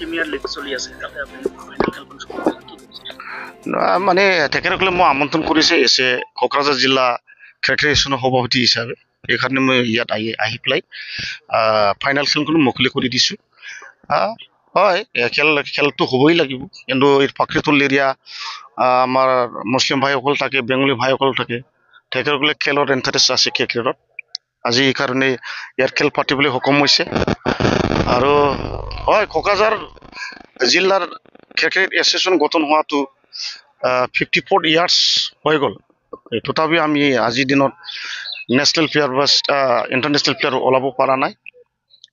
Premier league চলি আছে তাতে আপুনি ফাইনেল খেলখন মানে তেখেতসকলে মই আমন্ত্ৰণ কৰিছে এছে কোকৰাঝাৰ জিলা ফেডাৰেশ্যনৰ সভাপতি হিচাপে এইকাৰণে মই ইয়াত আহি পেলাই ফাইনেল খেলখন মুকলি কৰি দিছোঁ। হয় খেলটো হ'বই লাগিব, কিন্তু এই প্ৰাকৃতিক এৰিয়া আমাৰ মুছলিম ভাইসকল থাকে, বেংগলী ভাইসকল থাকে, তেখেতসকলে খেলত ইণ্টাৰেষ্ট আছে ক্ৰিকেটত। আজি এইকাৰণে ইয়াৰ খেল পাতিবলৈ সক্ষম হৈছে। আৰু হয়, কোকৰাঝাৰ জিলাৰ ক্ৰিকেট এছ'চিয়েশ্যন গঠন হোৱাটো 54 ইয়াৰ্ছ হৈ গ'ল। তথাপি আমি আজিৰ দিনত নেশ্যনেল প্লেয়াৰ বা ইণ্টাৰনেশ্যনেল প্লেয়াৰ ওলাব পৰা নাই।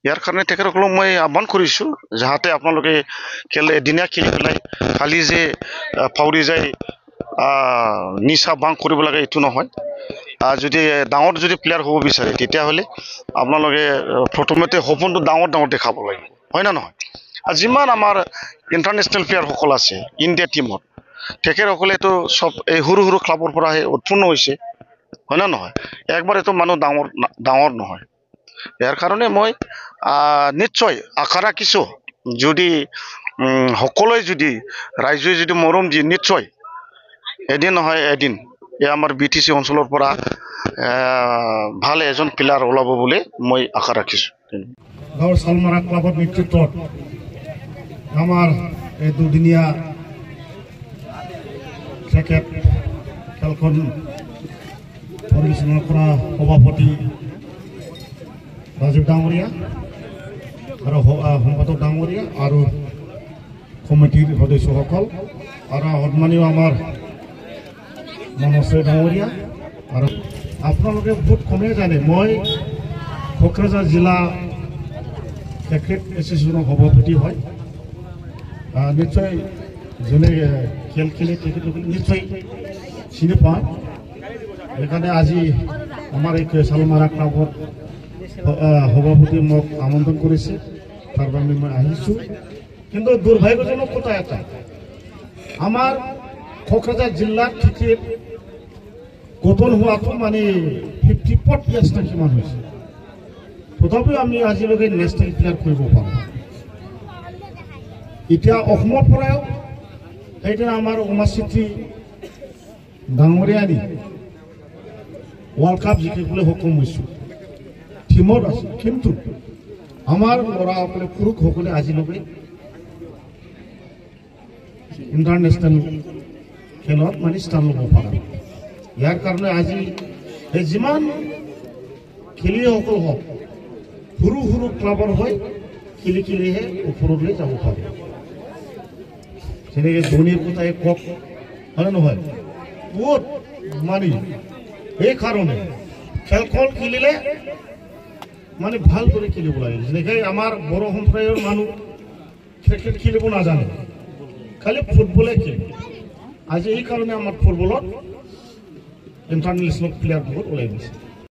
ইয়াৰ কাৰণে তেখেতসকলক মই আহ্বান কৰিছোঁ যাতে আপোনালোকে খেল এদিনীয়া খেলি পেলাই খালি যে ফাউৰি যায় নিচা বাং কৰিব লাগে এইটো নহয়। যদি ডাঙৰ যদি প্লেয়াৰ হ'ব বিচাৰে তেতিয়াহ'লে আপোনালোকে প্ৰথমতে সপোনটো ডাঙৰ দেখাব লাগিব, হয় না নহয়? আৰু যিমান আমাৰ ইণ্টাৰনেশ্যনেল প্লেয়াৰসকল আছে ইণ্ডিয়া টীমত, তেখেতসকলেতো চব এই সৰু সৰু ক্লাবৰ পৰাহে উৎপন্ন হৈছে, হয় না নহয়? একবাৰেতো মানুহ ডাঙৰ নহয়। ইয়াৰ কাৰণে মই নিশ্চয় আশা ৰাখিছোঁ, যদি সকলোৱে যদি ৰাইজে যদি মৰম দিয়ে নিশ্চয় এদিন নহয় এদিন এই আমাৰ BTC অঞ্চলৰ পৰা ভাল এজন প্লেয়াৰ ওলাব বুলি মই আশা ৰাখিছোঁ। গাঁৱৰ চালমাৰা ক্লাবৰ নেতৃত্বত আমাৰ এই দুদিনীয়া ক্ৰিকেট খেলখন পৰিচালনা কৰা সভাপতি ৰাজীৱ ডাঙৰীয়া আৰু সম্পাদক ডাঙৰীয়া আৰু কমিটিৰ সদস্যসকল আৰু সন্মানীয় আমাৰ মনশ্ৰী ডাঙৰীয়া, আৰু আপোনালোকে বহুত কমেই জানে মই কোকৰাঝাৰ জিলা ক্ৰিকেট এছ'চিয়েশ্যনৰ সভাপতি হয়। নিশ্চয় যোনে খেল খেলে তেখেতসকলে নিশ্চয় চিনি পাওঁ। সেইকাৰণে আজি আমাৰ এই চালমাৰা ক্লাবত সভাপতি মোক আমন্ত্ৰণ কৰিছে, তাৰ বাবে মই আহিছোঁ। কিন্তু দুৰ্ভাগ্যজনক কথা এটা, আমাৰ কোকৰাঝাৰ জিলাত ক্ৰিকেট গঠন হোৱাটো মানে 54 ইয়াৰ্ছ কিমান হৈছে, তথাপিও আমি আজিলৈকে নেশ্যনেল প্লেয়াৰ কৰিব পাৰোঁ। এতিয়া অসমৰ পৰাও সেইদিনা আমাৰ উমাচিত্ৰী ডাঙৰীয়ানী ৱৰ্ল্ড কাপ জিকিবলৈ সক্ষম হৈছোঁ, টীমত আছে। কিন্তু আমাৰ ল'ৰাসকলে পুৰুষসকলে আজিলৈকে ইণ্টাৰনেশ্যনেল খেলত মানে স্থান ল'ব পৰা নাই। ইয়াৰ কাৰণে আজি এই যিমান খেলুৱৈসকল হওক সৰু সৰু ক্লাবৰ হৈ খেলিহে ওপৰলৈ যাব পাৰে। যেনেকৈ ধোনীৰ কথাই কওক, হয় নহয়? বহুত মানে এইকাৰণে খেলখন খেলিলে মানে ভাল কৰি খেলিব লাগে। যেনেকৈ আমাৰ বড়ো সম্প্ৰদায়ৰ মানুহ ক্ৰিকেট খেলিব নাজানে, খালি ফুটবলে খেলে। আজি এইকাৰণে আমাৰ ফুটবলত ইণ্টাৰনেশ্যনেল প্লেয়াৰ বহুত ওলাই গৈছে।